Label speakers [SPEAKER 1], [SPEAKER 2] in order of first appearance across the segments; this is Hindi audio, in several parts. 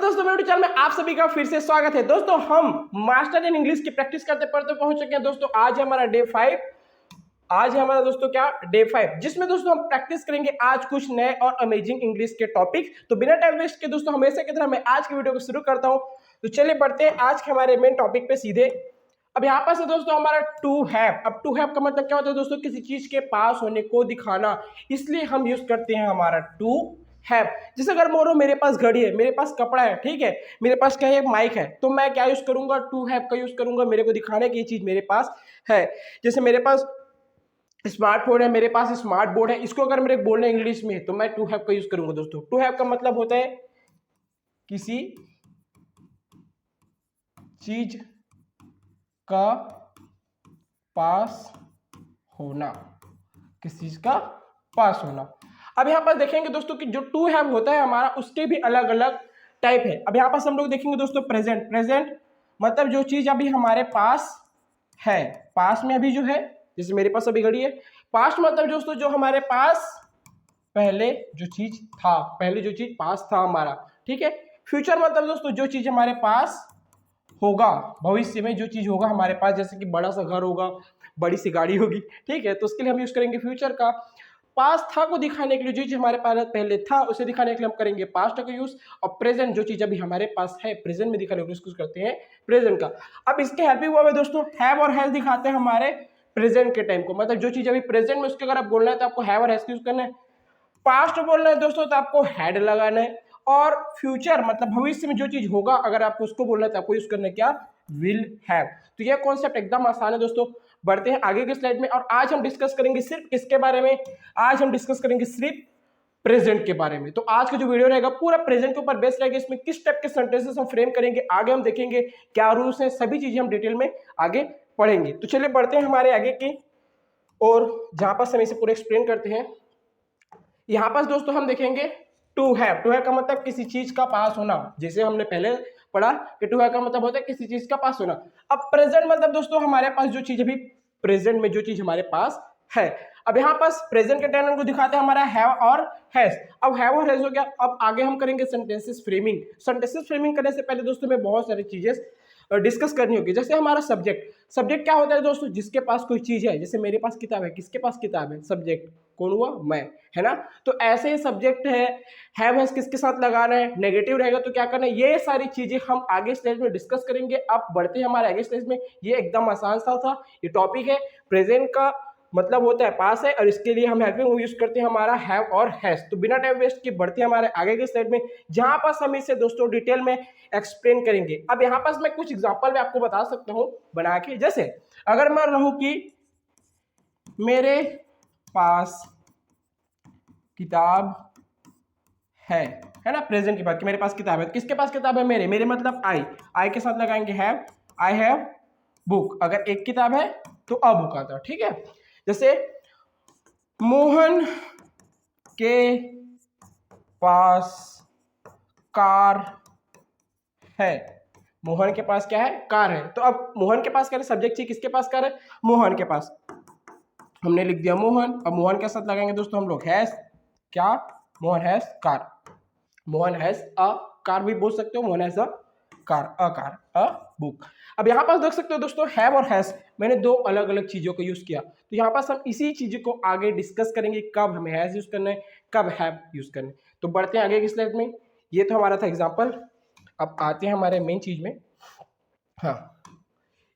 [SPEAKER 1] दोस्तों मेरे चैनल में आप सभी का फिर से स्वागत है। दोस्तों हम मास्टर इन इंग्लिश की प्रैक्टिस करते पढ़ते पहुंच चुके हैं। दोस्तों आज है हमारा डे 5। आज है हमारा दोस्तों क्या डे 5, जिसमें दोस्तों हम प्रैक्टिस करेंगे आज कुछ नए और अमेजिंग इंग्लिश के टॉपिक। तो बिना टाइम वेस्ट के दोस्तों हमेशा की तरह मैं आज की वीडियो को शुरू करता हूं। तो चलिए बढ़ते हैं आज के हमारे मेन टॉपिक पे सीधे। अब यहाँ पर से दोस्तों हमारा टू हैव। अब टू हैव का मतलब क्या होता है दोस्तों? किसी चीज के पास होने को दिखाना, इसलिए हम यूज करते हैं हमारा टू हैव। जैसे अगर बोलो मेरे पास घड़ी है, मेरे पास कपड़ा है, ठीक है, मेरे पास क्या है, माइक है, तो मैं क्या यूज करूंगा? टू हैव का यूज करूंगा, मेरे को दिखाने की ये चीज मेरे पास है। जैसे मेरे पास स्मार्टफोन है, मेरे पास स्मार्ट बोर्ड है, इसको अगर मेरे बोलना इंग्लिश में तो मैं टू हैव का यूज करूंगा। दोस्तों टू हैव का मतलब होता है किसी चीज का पास होना, किसी चीज का पास होना। अब यहाँ पर देखेंगे दोस्तों कि जो टू हैव होता है हमारा, उसके भी अलग अलग टाइप है। अब यहाँ पर हम लोग देखेंगे दोस्तों प्रेजेंट। प्रेजेंट मतलब जो चीज अभी हमारे पास है, पास में अभी जो है, जैसे मेरे पास अभी घड़ी है। पास्ट मतलब दोस्तों जो हमारे पास पहले जो चीज था, पहले जो चीज पास था हमारा, ठीक है। फ्यूचर मतलब दोस्तों जो चीज हमारे पास होगा, भविष्य में जो चीज होगा हमारे पास, जैसे कि बड़ा सा घर होगा, बड़ी सी गाड़ी होगी, ठीक है, तो उसके लिए हम यूज करेंगे फ्यूचर का। पास्ट था को दिखाने के लिए, जो चीज हमारे पास पहले था उसे दिखाने के लिए हम करेंगे पास्ट का यूज। और प्रेजेंट जो चीज अभी हमारे पास है, प्रेजेंट में दिखाने के लिए यूज करते हैं प्रेजेंट का। अब इसके हेल्पिंग वर्ब है दोस्तों हैव और हैज, दिखाते हैं हमारे प्रेजेंट के टाइम को। मतलब जो चीज अभी प्रेजेंट में, उसके अगर आप बोलना है तो आपको हैव और हैज यूज करना है। पास्ट बोलना है दोस्तों तो आपको हैड लगाना है। और फ्यूचर मतलब भविष्य में जो चीज होगा, अगर आपको उसको बोलना है तो आपको यूज करना है क्या? Will have. तो यह कॉन्सेप्ट एकदम आसान है दोस्तों। बढ़ते हैं आगे की स्लाइड में, और आज हम डिस्कस करेंगे सिर्फ किसके बारे में? आज हम डिस्कस करेंगे सिर्फ प्रेजेंट के बारे में। तो आज का जो वीडियो रहेगा पूरा प्रेजेंट के ऊपर बेस्ड रहेगा। इसमें किस टाइप के सेंटेंसेस हम फ्रेम करेंगे, आगे हम देखेंगे क्या रूल्स हैं, सभी चीजें हम डिटेल में आगे पढ़ेंगे। तो चलिए बढ़ते हैं हमारे आगे की, और जहां पर हम इसे पूरा एक्सप्लेन करते हैं। यहाँ पर दोस्तों हम देखेंगे टू हैव। टू हैव का मतलब किसी चीज का पास होना, जैसे हमने पहले पढ़ा कि टू हैव का मतलब होता है किसी चीज का पास होना। अब प्रेजेंट मतलब दोस्तों हमारे पास जो चीज अभी प्रेजेंट में जो चीज हमारे पास है। अब यहाँ पास प्रेजेंट के टेंस को दिखाते हैं हमारा हैव और हैज। अब हैव और हैज हो गया। अब आगे हम करेंगे सेंटेंसेस फ्रेमिंग। सेंटेंसेस फ्रेमिंग करने से पहले दोस्तों में बहुत सारी चीजें डिस्कस करनी होगी। जैसे हमारा सब्जेक्ट। सब्जेक्ट क्या होता है दोस्तों? जिसके पास कोई चीज है, जैसे मेरे पास किताब है, किसके पास किताब है? सब्जेक्ट कौन हुआ? मैं, है ना। तो ऐसे ही सब्जेक्ट है, हैव हैज किसके साथ लगाना है, नेगेटिव रहेगा तो क्या करना है, ये सारी चीजें हम आगे स्टेज में डिस्कस करेंगे। अब बढ़ते हैं हमारे आगे स्टेज में। ये एकदम आसान सा था ये टॉपिक है। प्रेजेंट का मतलब होता है पास है, और इसके लिए हम हेल्पिंग यूज करते हैं हमारा हैव और हैज। तो बिना टाइम वेस्ट के बढ़ते हैं हमारे आगे के स्लाइड में, जहां पर हम इसे दोस्तों डिटेल में एक्सप्लेन करेंगे। अब यहाँ पर मैं कुछ एग्जांपल में आपको बता सकता हूँ बना के। जैसे अगर मैं रहूं कि मेरे पास किताब है ना, प्रेजेंट की बात कि मेरे पास किताब है। किसके पास किताब है? मेरे। मेरे मतलब आई के साथ लगाएंगे हैव। I have book. अगर एक किताब है तो अ बुक आता है, ठीक है। जैसे मोहन के पास कार है। मोहन के पास क्या है? कार है। तो अब मोहन के पास क्या है? सब्जेक्ट चाहिए, किसके पास कार है? मोहन के पास। हमने लिख दिया मोहन। अब मोहन के साथ लगाएंगे दोस्तों हम लोग हैज। क्या? Mohan has car. Mohan has a car भी बोल सकते हो, Mohan has a car, a car, a book. अब यहाँ पास देख सकते हो दोस्तों हैव और हैज, मैंने दो अलग अलग चीजों को यूज किया। तो यहाँ पास हम इसी चीज को आगे डिस्कस करेंगे, कब हमें हैज यूज करना है, कब हैव यूज करना है। तो बढ़ते हैं आगे की स्लाइड में। ये तो हमारा था एग्जाम्पल। अब आते हैं हमारे मेन चीज में। हाँ,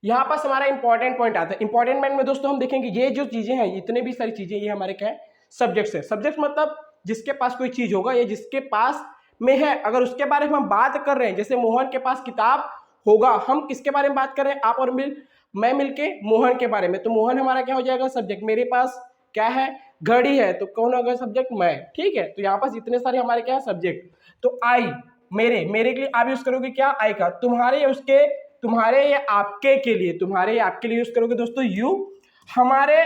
[SPEAKER 1] यहाँ पास हमारा इंपॉर्टेंट पॉइंट आता है। इंपॉर्टेंट पॉइंट में दोस्तों हम देखेंगे ये जो चीजें हैं, इतने भी सारी चीजें, ये हमारे क्या है? सब्जेक्ट्स है। सब्जेक्ट मतलब जिसके पास कोई चीज होगा या जिसके पास में है, अगर उसके बारे में हम बात कर रहे हैं। जैसे मोहन के पास किताब होगा, हम किसके बारे में बात कर रहे हैं? आप और मैं मिलके मोहन के बारे में। तो मोहन हमारा क्या हो जाएगा? सब्जेक्ट। मेरे पास क्या है? घड़ी है, तो कौन होगा सब्जेक्ट? मैं, ठीक है। तो यहाँ पास इतने सारे हमारे क्या है? सब्जेक्ट। तो आई, मेरे के लिए आप यूज करोगे क्या? आई का। तुम्हारे या उसके, तुम्हारे या आपके के लिए, तुम्हारे या आपके लिए यूज करोगे दोस्तों यू। हमारे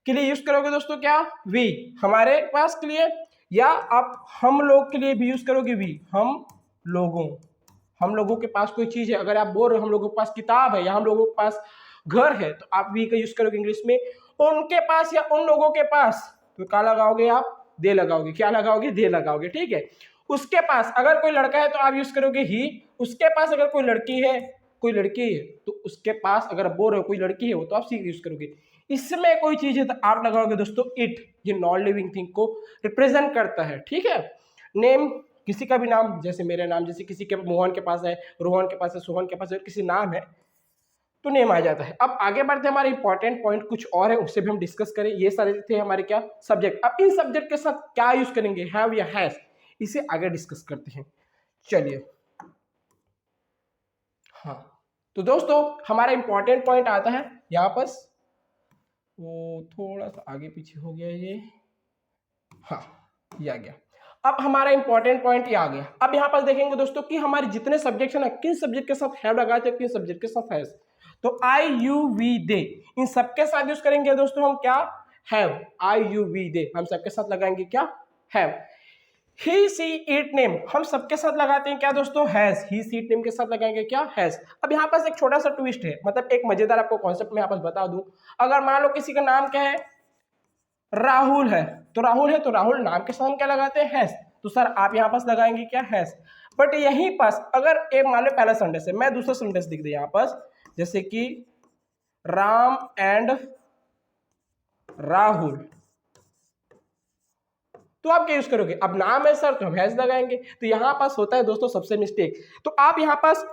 [SPEAKER 1] के लिए यूज करोगे दोस्तों क्या? वी। हमारे पास के लिए, या आप हम लोग के लिए भी यूज करोगे वी। हम लोगों के पास कोई चीज है, अगर आप बोल रहे हो हम लोगों के पास किताब है या हम लोगों के पास घर है, तो आप वी का यूज करोगे इंग्लिश में। उनके पास या उन लोगों के पास, तो क्या लगाओगे आप? दे लगाओगे। क्या लगाओगे? दे लगाओगे, ठीक है। उसके पास अगर कोई लड़का है तो आप यूज करोगे ही, उसके पास अगर कोई लड़की है तो उसके पास, अगर बोल रहे हो कोई लड़की है वो तो आप सी यूज करोगे। इसमें कोई चीज है तो आप लगाओगे दोस्तों इट, ये नॉन लिविंग थिंग को रिप्रेजेंट करता है, ठीक है। नेम, किसी का भी नाम, जैसे मेरा नाम, जैसे किसी के मोहन के पास है, रोहन के पास है, सोहन के पास है, किसी नाम है तो नेम आ जाता है। अब आगे बढ़ते हैं, हमारे इंपॉर्टेंट पॉइंट कुछ और है उससे भी हम डिस्कस करें। ये सारे थे हमारे क्या सब्जेक्ट। अब इन सब्जेक्ट के साथ क्या यूज करेंगे, हैव या हैज, इसे आगे डिस्कस करते हैं। चलिए, हाँ तो दोस्तों हमारा इंपॉर्टेंट पॉइंट आता है यहाँ पर, वो थोड़ा सा आगे पीछे हो गया ये, हाँ ये आ गया। अब हमारा इंपॉर्टेंट पॉइंट ये आ गया। अब यहाँ पर देखेंगे दोस्तों कि हमारे जितने सब्जेक्ट है ना, किन सब्जेक्ट के साथ हैव लगाते हैं, किन सब्जेक्ट के साथ हैज। तो आई यू वी दे, इन सबके साथ यूज करेंगे दोस्तों हम क्या, हैव। आई यू वी दे हम सबके साथ लगाएंगे क्या, have. He see it name हम सबके साथ लगाते हैं क्या दोस्तों, has. He see it name के साथ लगाएंगे क्या, हैज। अब यहाँ पास एक छोटा सा ट्विस्ट है, मतलब एक मजेदार आपको कॉन्सेप्ट में यहाँ पास बता दूं। अगर मान लो किसी का नाम क्या है, राहुल है, तो राहुल नाम के साथ हम क्या लगाते हैं, हैज। तो सर आप यहाँ पास लगाएंगे क्या, हैज। बट यहीं पास अगर एक मान लो पहला सेंटेंस है, मैं दूसरा सेंटेंस लिख दे यहाँ पास, जैसे कि राम एंड राहुल, तो आप क्या यूज करोगे, अब नाम है सर तो हम हैज लगाएंगे। तो यहां पास होता है दोस्तों सबसे मिस्टेक, तो आप यहां पास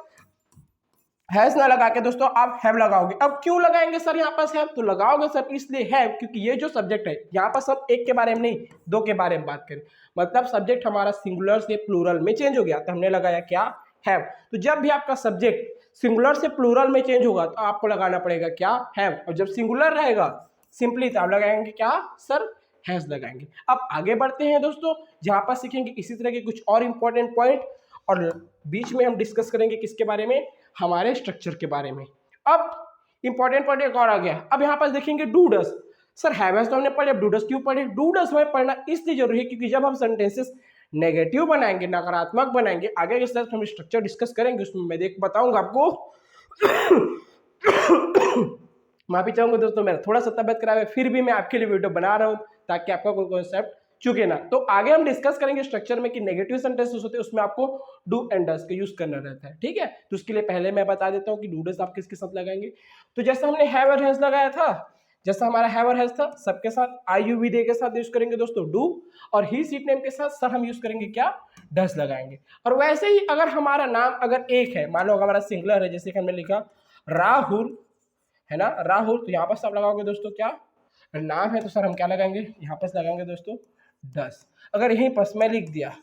[SPEAKER 1] हैज ना लगा के दोस्तों आप हैव लगाओगे। अब क्यों लगाएंगे सर यहाँ पास हैव, तो लगाओगे सर इसलिए हैव क्योंकि ये जो सब्जेक्ट है यहाँ पास हम एक के बारे में नहीं दो के बारे में बात करें, मतलब सब्जेक्ट हमारा सिंगुलर से प्लूरल में चेंज हो गया तो हमने लगाया क्या, हैव। तो जब भी आपका सब्जेक्ट सिंगुलर से प्लूरल में चेंज होगा तो आपको लगाना पड़ेगा क्या, हैव। और जब सिंगुलर रहेगा सिंपली तो आप लगाएंगे क्या सर, हैज लगाएंगे। अब आगे बढ़ते हैं दोस्तों, जहां पर सीखेंगे इसी तरह के कुछ और इंपॉर्टेंट पॉइंट, और बीच में हम डिस्कस करेंगे किसके बारे में, हमारे स्ट्रक्चर के बारे में। अब इंपॉर्टेंट पॉइंट एक और आ गया। अब यहाँ पास देखेंगे do does, sir have has तो हमने पढ़े, अब डू डस क्यों पढ़े, डू डस हमें पढ़ना इसलिए जरूरी है क्योंकि जब हम सेंटेंसेस नेगेटिव बनाएंगे, नकारात्मक बनाएंगे, आगे के साथ हम स्ट्रक्चर डिस्कस करेंगे, उसमें मैं देख बताऊंगा आपको। माफी चाहूंगा दोस्तों, मेरा थोड़ा सा तबियत खराब है, फिर भी मैं आपके लिए वीडियो बना रहा हूँ ताकि आपका कोई कॉन्सेप्ट चुके ना। तो आगे हम डिस्कस करेंगे स्ट्रक्चर में कि नेगेटिव सेंटेंसेस होते हैं उसमें आपको डू एंड डस का यूज करना रहता है, ठीक है। तो उसके लिए पहले मैं बता देता हूँ कि डू डस आप किसके साथ लगाएंगे। तो जैसा हमने हैव और हैज लगाया था, जैसा हमारा हैव और हैज था, सबके साथ आई यू वी दे के साथ यूज करेंगे दोस्तों डू, और ही सीट नेम के साथ सर हम यूज करेंगे क्या, डस लगाएंगे। और वैसे ही अगर हमारा नाम अगर एक है, मान लो हमारा सिंगुलर है, जैसे कि हमने लिखा राहुल है ना, राहुल, तो यहाँ पर आप लगाओगे दोस्तों क्या, नाम है तो सर हम क्या लगाएंगे, यहाँ पर लगाएंगे दोस्तों डस। अगर यहीं पर मैं लिख दिया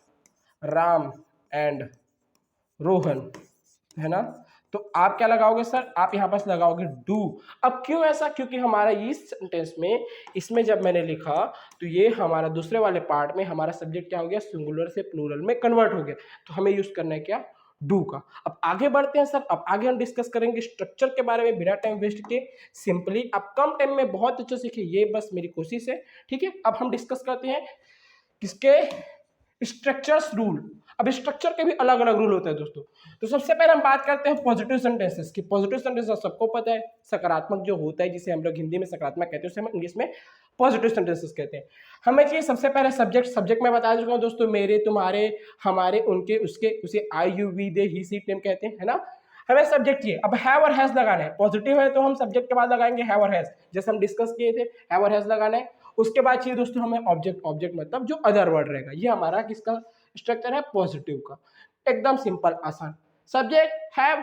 [SPEAKER 1] राम एंड रोहन है ना, तो आप क्या लगाओगे सर, आप यहाँ पर लगाओगे डू। अब क्यों ऐसा, क्योंकि हमारा इस सेंटेंस में, इसमें जब मैंने लिखा तो ये हमारा दूसरे वाले पार्ट में हमारा सब्जेक्ट क्या हो गया, सिंगुलर से प्लूरल में कन्वर्ट हो गया, तो हमें यूज करना है क्या, डू का। अब आगे बढ़ते हैं सर, अब आगे हम डिस्कस करेंगे स्ट्रक्चर के बारे में बिना टाइम वेस्ट के, सिंपली आप कम टाइम में बहुत अच्छे सीखे, ये बस मेरी कोशिश है, ठीक है। अब हम डिस्कस करते हैं किसके, स्ट्रक्चर्स रूल। अब स्ट्रक्चर के भी अलग अलग रूल होते हैं दोस्तों। तो सबसे पहले हम बात करते हैं पॉजिटिव सेंटेंसेस की। पॉजिटिव सेंटेंसेस सबको पता है, सकारात्मक जो होता है जिसे हम लोग हिंदी में सकारात्मक कहते हैं उसे हम इंग्लिश में पॉजिटिव सेंटेंसेस कहते हैं। हमें चाहिए सबसे पहले सब्जेक्ट में बता चुका हूँ दोस्तों, मेरे, तुम्हारे, हमारे, उनके, उसके, उसे I you we they he she name कहते हैं, है ना। हमें सब्जेक्ट चाहिए, अब हैव और हैज लगाना है, पॉजिटिव है तो हम सब्जेक्ट के बाद लगाएंगे हैव और हैज, जैसे हम डिस्कस किए थे, हैव और हैज लगाना है। उसके बाद चाहिए दोस्तों हमें ऑब्जेक्ट मतलब जो अदर वर्ड रहेगा, ये हमारा किसका स्ट्रक्चर है, पॉजिटिव का। एकदम सिंपल आसान, सब्जेक्ट हैव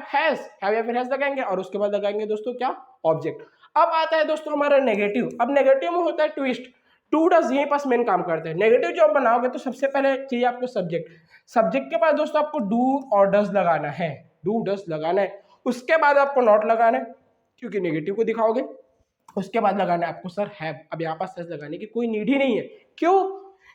[SPEAKER 1] या फिर हैज लगाएंगे और उसके बाद लगाएंगे दोस्तों क्या, ऑब्जेक्ट। अब आता है दोस्तों हमारा नेगेटिव। अब नेगेटिव में होता है ट्विस्ट, टू डज यहीं पास मेन काम करते हैं। नेगेटिव जब बनाओगे तो सबसे पहले चाहिए आपको सब्जेक्ट के बाद दोस्तों आपको डू और डज लगाना है, डू डज लगाना है। उसके बाद आपको नॉट लगाना है क्योंकि नेगेटिव को दिखाओगे। उसके बाद लगाना है आपको सर हैव। अब यहाँ पास हैज लगाने की कोई नीड ही नहीं है, क्यों,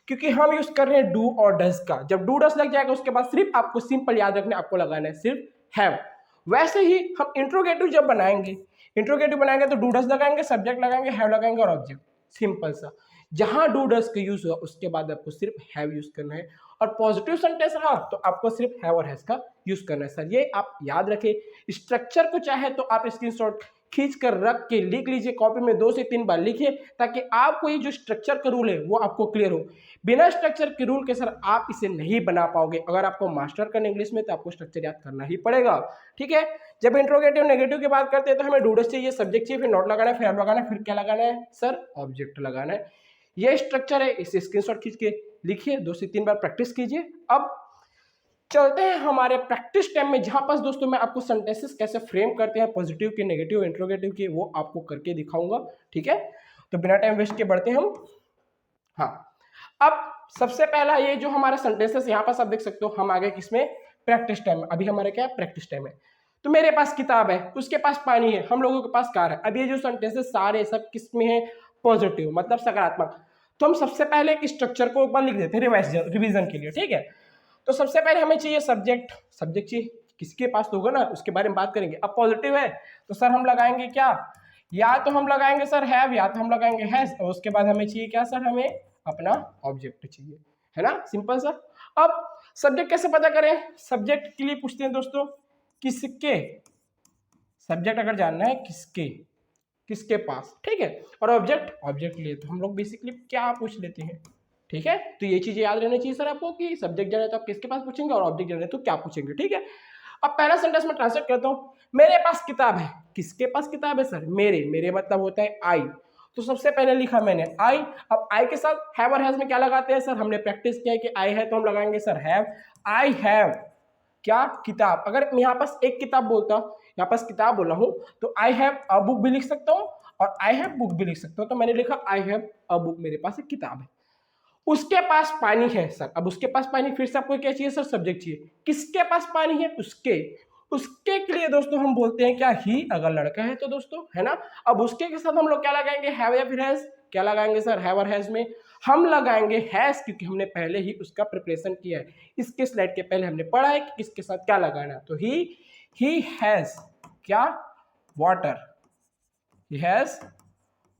[SPEAKER 1] क्योंकि हम यूज कर रहे हैं डू और डज का। जब डू डज लग जाएगा उसके बाद सिर्फ आपको सिंपल याद रखना, आपको लगाना है सिर्फ हैव। वैसे ही हम इंट्रोगेटिव जब बनाएंगे, तो डू डज लगाएंगे, सब्जेक्ट लगाएंगे, हैव लगाएंगे और ऑब्जेक्ट, सिंपल सा। जहां डू डज का यूज हुआ उसके बाद आपको सिर्फ हैव यूज करना है, और पॉजिटिव सेंटेंस रहा तो आपको सिर्फ हैव और हैज का यूज करना है। सर ये आप याद रखें, स्ट्रक्चर को चाहे तो आप स्क्रीनशॉट खींच कर रख के लिख लीजिए, कॉपी में 2 से 3 बार लिखिए, ताकि आपको ये जो स्ट्रक्चर का रूल है वो आपको क्लियर हो। बिना स्ट्रक्चर के रूल के सर आप इसे नहीं बना पाओगे। अगर आपको मास्टर करना इंग्लिश में तो आपको स्ट्रक्चर याद करना ही पड़ेगा, ठीक है। जब इंट्रोगेटिव नेगेटिव की बात करते हैं तो हमें डूडस चाहिए, सब्जेक्ट चाहिए, फिर नॉट लगाना है, फिर अब लगाना है, फिर क्या लगाना है सर, ऑब्जेक्ट लगाना है। ये स्ट्रक्चर है, इसे स्क्रीनशॉट खींच के लिखिए, 2 से 3 बार प्रैक्टिस कीजिए। अब चलते हैं हमारे प्रैक्टिस टाइम में, जहां पास दोस्तों मैं आपको सेंटेंसेस कैसे फ्रेम करते हैं पॉजिटिव के, नेगेटिव, इंट्रोगेटिव के, वो आपको करके दिखाऊंगा, ठीक है। तो बिना टाइम वेस्ट के बढ़ते हैं हम। हाँ, अब सबसे पहला ये जो हमारा सेंटेंसेस यहाँ पास आप देख सकते हो, हम आगे किसमें, प्रैक्टिस टाइम में। अभी हमारे क्या है, प्रैक्टिस टाइम है। तो मेरे पास किताब है, उसके पास पानी है, हम लोगों के पास कार है। अब ये जो सेंटेंसेस सारे सब किस में है, पॉजिटिव मतलब सकारात्मक। तो हम सबसे पहले एक स्ट्रक्चर को एक बार लिख देते हैं रिवीजन के लिए, ठीक है। तो सबसे पहले हमें चाहिए सब्जेक्ट, सब्जेक्ट चाहिए, किसके पास तो होगा ना, उसके बारे में बात करेंगे। अब पॉजिटिव है तो सर हम लगाएंगे क्या, या तो हम लगाएंगे सर हैव, या तो हम लगाएंगे हैज, और उसके बाद हमें चाहिए क्या सर, हमें अपना ऑब्जेक्ट चाहिए, है ना, सिंपल सा। अब सब्जेक्ट कैसे पता करें, सब्जेक्ट के लिए पूछते हैं दोस्तों किसके, सब्जेक्ट अगर जानना है किसके, किसके पास, ठीक है। और ऑब्जेक्ट, ऑब्जेक्ट लिए तो हम लोग बेसिकली क्या पूछ लेते हैं, ठीक है। तो ये चीजें याद रहनी चाहिए सर आपको कि सब्जेक्ट जाने तो आप किसके पास पूछेंगे और ऑब्जेक्ट जाने तो क्या पूछेंगे, ठीक है। अब पहला सेंटेंस में ट्रांसलेट करता हूं, मेरे पास किताब है, किसके पास किताब है सर, मेरे, मेरे मतलब होता है आई। तो सबसे पहले लिखा मैंने आई। अब आई के साथ हैव और हैज में क्या लगाते हैं सर, हमने प्रैक्टिस किया है कि आई है तो हम लगाएंगे सर हैव। आई हैव क्या, किताब। अगर मैं यहाँ पास एक किताब बोलता हूँ, यहाँ पास किताब बोला हूँ, तो आई हैव अ बुक भी लिख सकता हूँ और आई हैव बुक भी लिख सकता हूँ। तो मैंने लिखा आई हैव अ बुक, मेरे पास एक किताब है। उसके पास पानी है सर, अब उसके पास पानी, फिर से आपको क्या चाहिए सर, सब्जेक्ट चाहिए। किसके पास पानी है, उसके, उसके के लिए दोस्तों हम बोलते हैं क्या, ही, अगर लड़का है तो दोस्तों, है ना। अब उसके के साथ हम लोग क्या लगाएंगे, हैव या फिर हैज, क्या लगाएंगे सर, हैव और हैज में हम लगाएंगे हैज, क्योंकि हमने पहले ही उसका प्रिपरेशन किया है। इसके स्लाइड के पहले हमने पढ़ा है कि किसके साथ क्या लगाना है। तो ही हैज क्या, वाटर, ही हैज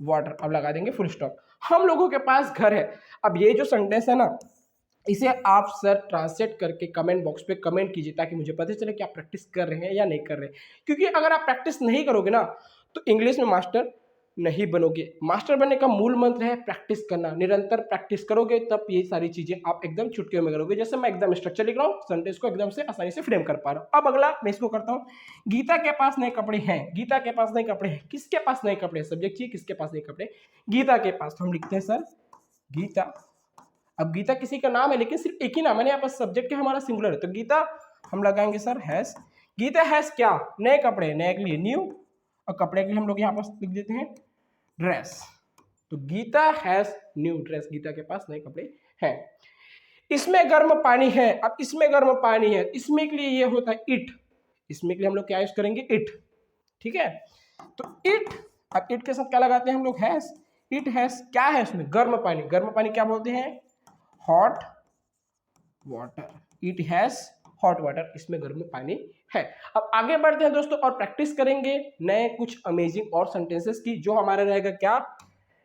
[SPEAKER 1] वाटर, अब लगा देंगे फुल स्टॉप। हम लोगों के पास घर है। अब ये जो सेंटेंस है ना, इसे आप सर ट्रांसलेट करके कमेंट बॉक्स पे कमेंट कीजिए, ताकि मुझे पता चले कि आप प्रैक्टिस कर रहे हैं या नहीं कर रहे हैं। क्योंकि अगर आप प्रैक्टिस नहीं करोगे ना तो इंग्लिश में मास्टर नहीं बनोगे। मास्टर बनने का मूल मंत्र है प्रैक्टिस करना, निरंतर प्रैक्टिस करोगे तब ये सारी चीजें आप एकदम चुटकियों में करोगे। जैसे मैं एकदम स्ट्रक्चर लिख रहा हूँ, सेंटेंस को एकदम से आसानी से फ्रेम कर पा रहा हूँ। अब अगला मैं इसको करता हूँ, गीता के पास नए कपड़े हैं, गीता के पास नए कपड़े हैं, किसके पास नए कपड़े, सब्जेक्ट चाहिए, किसके पास नए कपड़े, गीता के पास। तो हम लिखते हैं सर गीता। अब गीता किसी का नाम है लेकिन सिर्फ एक ही नाम है, यहाँ पर सब्जेक्ट क्या हमारा सिंगुलर है, तो गीता हम लगाएंगे सर हैज। गीता हैज क्या, नए कपड़े, नए के लिए न्यू, और कपड़े के लिए हम लोग यहाँ पर लिख देते हैं ड्रेस। तो Geeta has new dress, Geeta के पास नए कपड़े हैं। इसमें गर्म पानी है, अब इसमें गर्म पानी है, इसमें के लिए ये होता है इट, इसमें के लिए हम लोग क्या यूज करेंगे, इट, ठीक है। तो इट, अब इट के साथ क्या लगाते हैं हम लोग, हैज। इट हैज क्या है इसमें, गर्म पानी, गर्म पानी क्या बोलते हैं, hot water, it has hot water, इसमें गर्म पानी है। अब आगे बढ़ते हैं दोस्तों और प्रैक्टिस करेंगे नए कुछ अमेजिंग और सेंटेंसेस की, जो हमारा रहेगा क्या,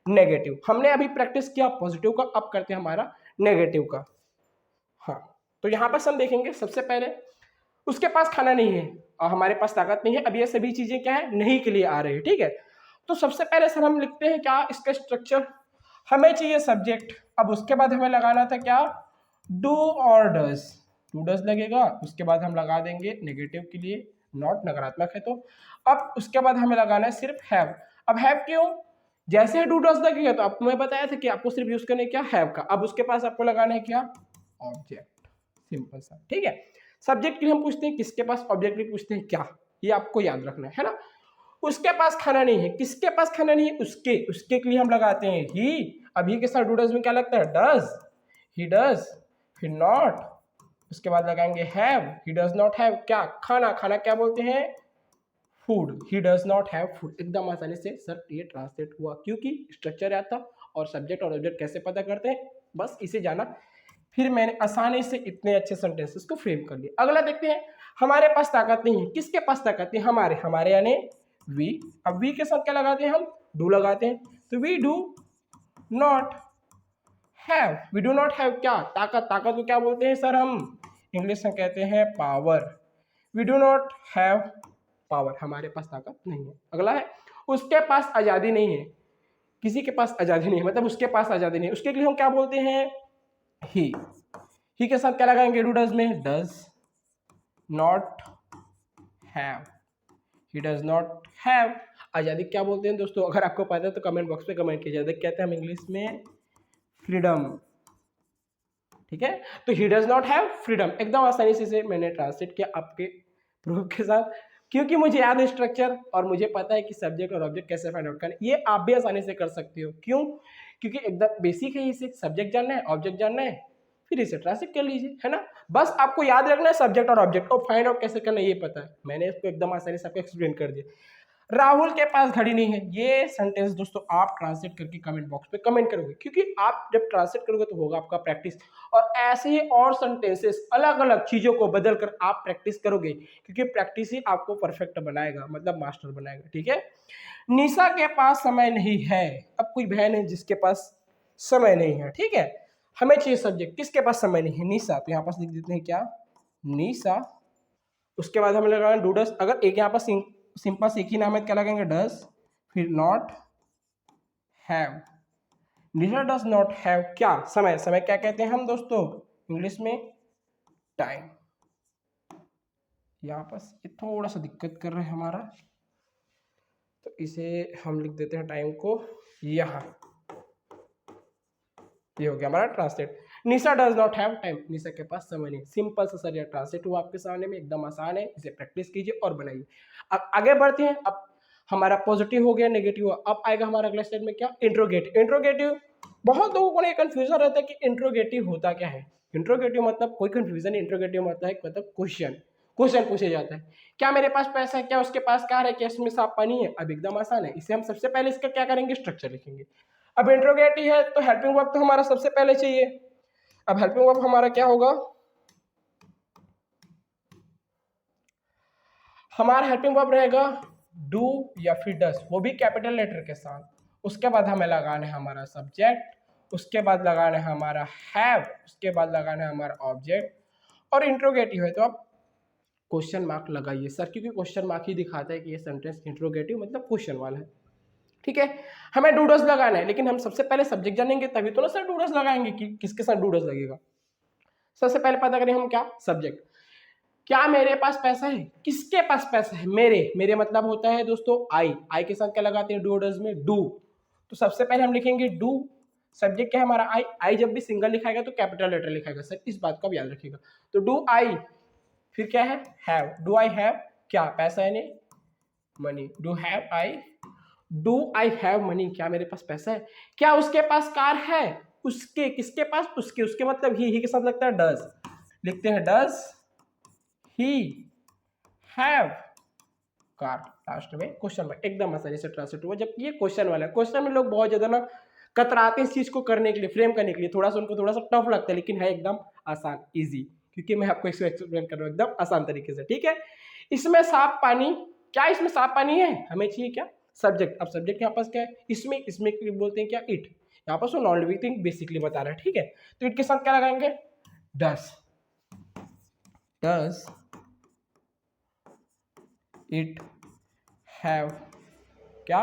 [SPEAKER 1] नेगेटिव। हमने अभी प्रैक्टिस किया पॉजिटिव का, अब करते हैं हमारा नेगेटिव का। हाँ, तो यहाँ पर हम देखेंगे सबसे पहले, उसके पास खाना नहीं है और हमारे पास ताकत नहीं है। अब ये सभी चीजें क्या है, नहीं के लिए आ रही है, ठीक है। तो सबसे पहले सर हम लिखते हैं क्या, इसका स्ट्रक्चर, हमें चाहिए सब्जेक्ट, अब उसके बाद हमें लगाना था क्या, डू और डज, डू डज लगेगा। उसके बाद हम लगा देंगे नेगेटिव के लिए नॉट, नकारात्मक है तो। अब उसके बाद हमें लगाना है सिर्फ हैव। अब हैव क्यों, जैसे ही डू डज लगेगा तो आपको मैं बताया था कि आपको सिर्फ यूज करना है क्या, हैव का। अब उसके पास आपको लगाना है क्या, ऑब्जेक्ट, सिंपल सा, ठीक है। सब्जेक्ट के लिए हम पूछते हैं किसके पास, ऑब्जेक्ट के लिए पूछते हैं क्या, ये आपको याद रखना है ना। उसके पास खाना नहीं है, किसके पास खाना नहीं है, उसके, उसके के लिए हम लगाते हैं ही। अभी के साथ डू डज में क्या लगता है, डज, ही डज, फिर नॉट, उसके बाद लगाएंगे have, he does not have क्या, खाना, खाना क्या बोलते हैं, food, he does not have food. एकदम आसानी से सर ये ट्रांसलेट हुआ, क्योंकि स्ट्रक्चर याद था और सब्जेक्ट और ऑब्जेक्ट कैसे पता करते हैं, बस इसे जाना, फिर मैंने आसानी से इतने अच्छे सेंटेंसेस को फ्रेम कर लिया। अगला देखते हैं, हमारे पास ताकत नहीं है, किसके पास ताकत नहीं, हमारे, हमारे यानी वी। अब वी के साथ क्या लगाते हैं हम, डू लगाते हैं, तो we do not have, we do not have क्या, ताकत, ताकत को क्या बोलते हैं सर हम, इंग्लिश में कहते हैं power. We do not have power, हमारे पास ताकत नहीं है। अगला है उसके पास आज़ादी नहीं है, किसी के पास आज़ादी नहीं है, मतलब उसके पास आज़ादी नहीं है, उसके लिए हम क्या बोलते हैं, ही के साथ क्या लगाएंगे, डू डज में, does not have, he does not have आज़ादी क्या बोलते हैं दोस्तों, अगर आपको पता है तो कमेंट बॉक्स में कमेंट कीजिए। कहते हैं हम इंग्लिश में फ्रीडम, ठीक है। तो he does not have freedom, एकदम आसानी से मैंने ट्रांसलेट किया आपके प्रूफ के साथ, क्योंकि मुझे याद है स्ट्रक्चर और मुझे पता है कि सब्जेक्ट और ऑब्जेक्ट कैसे फाइंड आउट करना है। ये आप भी आसानी से कर सकते हो, क्यों, क्योंकि एकदम बेसिक है, इसे सब्जेक्ट जानना है, ऑब्जेक्ट जानना है, फिर इसे ट्रांसलेट कर लीजिए, है ना। बस आपको याद रखना है सब्जेक्ट और ऑब्जेक्ट, और फाइंड आउट कैसे करना है ये पता है, मैंने इसको एकदम आसानी से आपको एक्सप्लेन कर दिया। राहुल के पास घड़ी नहीं है, ये सेंटेंस दोस्तों आप ट्रांसलेट करके कमेंट बॉक्स पे कमेंट करोगे, क्योंकि आप जब ट्रांसलेट करोगे तो होगा आपका प्रैक्टिस, और ऐसे ही और सेंटेंसेस अलग अलग चीजों को बदल कर आप प्रैक्टिस करोगे, क्योंकि प्रैक्टिस ही आपको परफेक्ट बनाएगा, मतलब मास्टर बनाएगा, ठीक है। निशा के पास समय नहीं है, अब कोई बहन है जिसके पास समय नहीं है, ठीक है, हमें चाहिए सब्जेक्ट, किसके पास समय नहीं है, निशा, तो यहाँ पास लिख देते हैं क्या, निशा। उसके बाद हमें लगाना डू डज, अगर एक यहाँ पर सिंपल से एक ही नाम है, क्या लगाएंगे, डज, फिर not have, Nisha does not have क्या, समय, समय क्या कहते हैं हम दोस्तों इंग्लिश में, टाइम। यहाँ पर ये थोड़ा सा दिक्कत कर रहे हैं हमारा, तो इसे हम लिख देते हैं टाइम को यहाँ, ये हो गया हमारा translate. Nisha does not have time, Nisha के पास समय नहीं, सिंपल सा सर, ट्रांसलेट हुआ आपके सामने में, एकदम आसान है, इसे प्रैक्टिस कीजिए और बनाइए। अब आगे बढ़ते हैं, अब हमारा पॉजिटिव हो गया, नेगेटिव, अब आएगा हमारा अगला स्टेप में क्या, इंट्रोगेटिव। इंट्रोगेटिव बहुत लोगों को कंफ्यूजन रहता है कि इंट्रोगेटिव होता क्या है। इंट्रोगेटिव मतलब कोई कंफ्यूजन नहीं, इंट्रोगेटिव मतलब क्वेश्चन, क्वेश्चन पूछा जाता है, क्या मेरे पास पैसा है, क्या उसके पास कार है, क्या इसमें साफ पानी है। अब एकदम आसान है, इसे हम सबसे पहले इसका क्या करेंगे, स्ट्रक्चर लिखेंगे। अब इंट्रोगेटिव है तो हेल्पिंग वर्ब तो हमारा सबसे पहले चाहिए। अब हेल्पिंग वर्ब हमारा क्या होगा, हमारा हेल्पिंग वर्ब रहेगा डू या फिर डस, वो भी कैपिटल लेटर के साथ। उसके बाद हमें लगाना है हमारा सब्जेक्ट, उसके बाद लगाना है हमारा हैव, उसके बाद लगाना है हमारा ऑब्जेक्ट, और इंट्रोगेटिव है तो आप क्वेश्चन मार्क लगाइए सर, क्योंकि क्वेश्चन मार्क ही दिखाता है कि ये सेंटेंस इंट्रोगेटिव मतलब क्वेश्चन वाला है, ठीक है। हमें डूडस लगाना है, लेकिन हम सबसे पहले सब्जेक्ट जानेंगे तभी तो ना सर डूडस लगाएंगे कि किसके साथ डूडस लगेगा। सबसे पहले पता करें हम क्या, सब्जेक्ट, क्या मेरे पास पैसा है, किसके पास पैसा है, मेरे, मेरे मतलब होता है दोस्तों आई, आई के साथ क्या लगाते हैं डूडस में, डू। तो सबसे पहले हम लिखेंगे डू, सब्जेक्ट क्या है हमारा आई, आई जब भी सिंगल लिखाएगा तो कैपिटल लेटर लिखाएगा सर, इस बात को आप याद रखिएगा। तो डू आई, फिर क्या है हैव, डू आई हैव क्या, पैसा है नहीं, money, do have I, do I have money, क्या मेरे पास पैसा है, क्या उसके पास कार है, उसके, किसके पास, उसके, उसके मतलब ही के साथ लगता है डज, लिखते हैं does he have car, last में क्वेश्चन मार्क, एकदम आसानी से ट्रांसलेट हुआ। जबकि ये क्वेश्चन वाला है, क्वेश्चन में लोग बहुत ज्यादा ना कतराते हैं इस चीज को करने के लिए, फ्रेम करने के लिए, थोड़ा सा उनको थोड़ा सा टफ लगता है, लेकिन है एकदम आसान, इजी, क्योंकि मैं आपको इसको एक्सप्लेन कर रहा हूँ एकदम आसान तरीके से, ठीक है। इसमें साफ पानी, क्या इसमें साफ पानी है, हमें चाहिए क्या, सब्जेक्ट। अब सब्जेक्ट यहाँ पास क्या है, इसमें, इसमें बोलते हैं क्या, इट, यहाँ पास वो नॉन लिविंग थिंग बेसिकली बता रहा है, ठीक है। तो इट के साथ क्या लगाएंगे, डस, डस इट हैव क्या,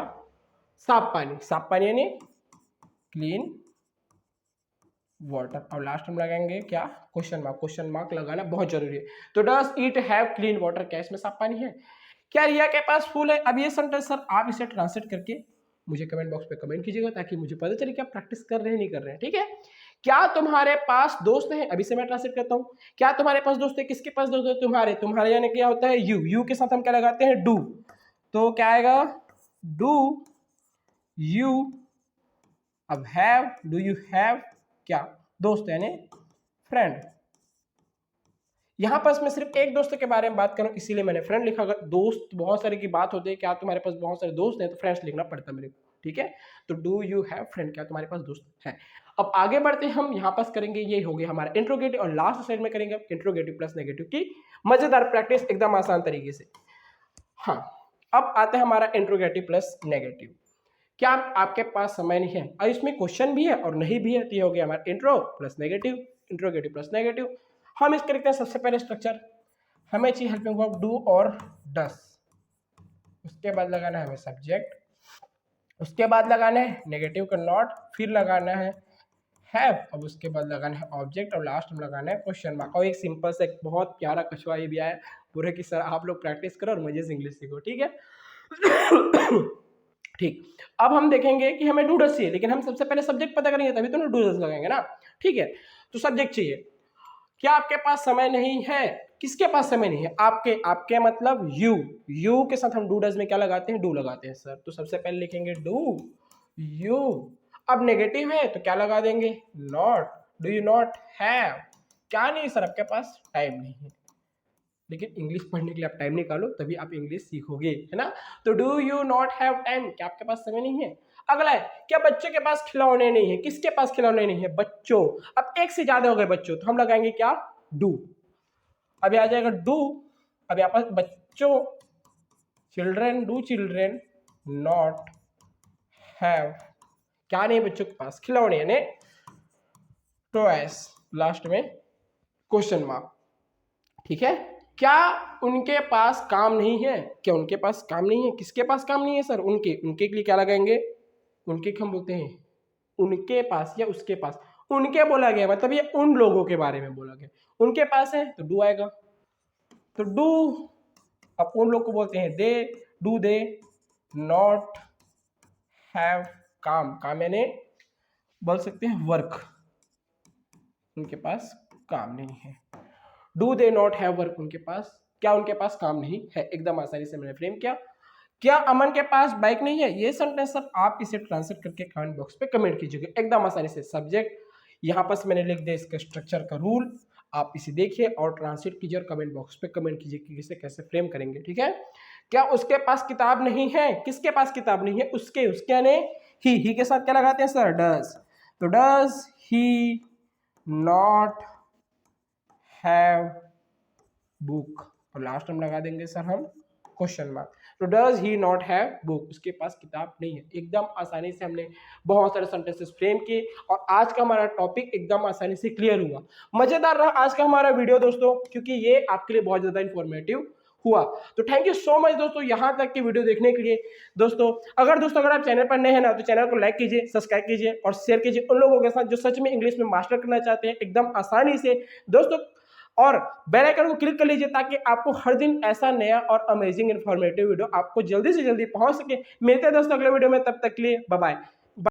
[SPEAKER 1] साफ पानी, साफ पानी यानी क्लीन वाटर। और लास्ट में लगाएंगे क्या, क्वेश्चन मार्क, क्वेश्चन मार्क लगाना बहुत जरूरी है। तो does it have clean water, क्या इसमें साफ पानी है, क्या रिया के पास फूल है। अब ये सेंटेंस सर आप इसे ट्रांसलेट करके मुझे कमेंट बॉक्स पे कमेंट कीजिएगा, ताकि मुझे पता चले कि आप प्रैक्टिस कर रहे हैं नहीं कर रहे हैं, ठीक है। क्या तुम्हारे पास दोस्त है, अभी से मैं ट्रांसलेट करता हूँ, क्या तुम्हारे पास दोस्त है, किसके पास दोस्त है, तुम्हारे, तुम्हारे यानी क्या होता है यू, यू के साथ हम क्या लगाते हैं डू, तो क्या आएगा डू यू। अब हैव, डू यू हैव क्या, दोस्त यानी फ्रेंड। यहां पर मैं सिर्फ एक दोस्त के बारे में बात करूं इसीलिए मैंने फ्रेंड लिखा, अगर दोस्त बहुत सारे की बात होती है, क्या तुम्हारे पास बहुत सारे दोस्त हैं, तो फ्रेंड्स लिखना पड़ता है मेरे को, ठीक है। तो डू यू हैव फ्रेंड, क्या तुम्हारे पास दोस्त है। अब आगे बढ़ते हैं हम, यहाँ पास करेंगे, ये हो गया हमारा इंट्रोगेटिव, और लास्ट साइड में करेंगे इंट्रोगेटिव प्लस नेगेटिव की मजेदार प्रैक्टिस एकदम आसान तरीके से। हाँ, अब आते हैं हमारा इंट्रोगेटिव प्लस नेगेटिव। क्या आपके पास समय नहीं है, और इसमें क्वेश्चन भी है और नहीं भी है, तो ये हो गया हमारा intro plus negative, interrogative plus negative. हम इसके लिखते हैं सबसे पहले स्ट्रक्चर, हमें चाहिए हेल्पिंग वर्ब डू और डस, उसके बाद लगाना है हमें सब्जेक्ट, उसके बाद लगाना है नेगेटिव का नॉट, फिर लगाना है हैव, अब उसके बाद लगाना है ऑब्जेक्ट और लास्ट में लगाना है क्वेश्चन मार्क। और एक सिंपल सा एक बहुत प्यारा कछुआ ये भी आया पूरे की सर आप लोग प्रैक्टिस करो और मजे से इंग्लिश सीखो, ठीक है। ठीक, अब हम देखेंगे कि हमें डूडल्स चाहिए, लेकिन हम सबसे पहले सब्जेक्ट पता करेंगे तभी तो ना डूडल्स लगाएंगे ना, ठीक है। तो सब्जेक्ट चाहिए, क्या आपके पास समय नहीं है? किसके पास समय नहीं है? आपके, आपके मतलब यू के साथ हम डूडल्स में क्या लगाते हैं? डू लगाते हैं सर। तो सबसे पहले लिखेंगे डू यू, अब नेगेटिव है तो क्या लगा देंगे? Not. Do you not have, क्या नहीं सर आपके पास टाइम नहीं है, लेकिन इंग्लिश पढ़ने के लिए आप टाइम निकालो तभी आप इंग्लिश सीखोगे, है ना। तो do you not have time, क्या आपके पास समय नहीं है? अगला है, क्या बच्चों के पास खिलौने नहीं है? किसके पास खिलौने नहीं है? बच्चों। अब एक से ज्यादा हो गए बच्चों तो हम लगाएंगे क्या? डू। अभी आ जाएगा डू, अब यहाँ पर बच्चों, children, do children not have, क्या नहीं बच्चों के पास? खिलौने, यानी टॉयज, लास्ट में क्वेश्चन मार्क, ठीक है। क्या उनके पास काम नहीं है? क्या उनके पास काम नहीं है? किसके पास काम नहीं है सर? उनके, उनके के लिए क्या लगाएंगे? उनके हम बोलते हैं उनके पास या उसके पास, उनके बोला गया मतलब ये उन लोगों के बारे में बोला गया, उनके पास है तो डू आएगा। तो डू, अब उन लोग को बोलते हैं दे, डू दे नॉट हैव काम, काम यानी बोल सकते हैं वर्क, उनके पास काम नहीं है। Do they not have work, उनके पास क्या, उनके पास काम नहीं है। एकदम आसानी से मैंने फ्रेम किया। क्या अमन के पास बाइक नहीं है? ये सेंटेंस सब आप इसे ट्रांसलेट करके कमेंट बॉक्स पे कमेंट कीजिएगा एकदम आसानी से। सब्जेक्ट यहाँ पर मैंने लिख दिया, इसका स्ट्रक्चर का रूल आप इसे देखिए और ट्रांसलेट कीजिए और कमेंट बॉक्स पे कमेंट कीजिए कि इसे कैसे फ्रेम करेंगे, ठीक है। क्या उसके पास किताब नहीं है? किसके पास किताब नहीं है? उसके, उसके यानी ही के साथ क्या लगाते हैं सर? डज। तो does he not have book, और लास्ट में लगा देंगे सर हम क्वेश्चन मार्क। तो does he not have book, उसके पास किताब नहीं है। एकदम आसानी से हमने बहुत सारे सेंटेंसेस फ्रेम किए और आज का हमारा टॉपिक एकदम आसानी से क्लियर हुआ। मजेदार रहा आज का हमारा वीडियो दोस्तों, क्योंकि ये आपके लिए बहुत ज्यादा इंफॉर्मेटिव हुआ। तो थैंक यू सो मच दोस्तों यहाँ तक की वीडियो देखने के लिए। दोस्तों अगर आप चैनल पर नए हैं ना तो चैनल को लाइक कीजिए, सब्सक्राइब कीजिए और शेयर कीजिए उन लोगों के साथ जो सच में इंग्लिश में मास्टर करना चाहते हैं एकदम आसानी से दोस्तों। और बेल आइकन को क्लिक कर लीजिए ताकि आपको हर दिन ऐसा नया और अमेजिंग इन्फॉर्मेटिव वीडियो आपको जल्दी से जल्दी पहुंच सके। मिलते हैं दोस्तों अगले वीडियो में, तब तक के लिए बाय बाय।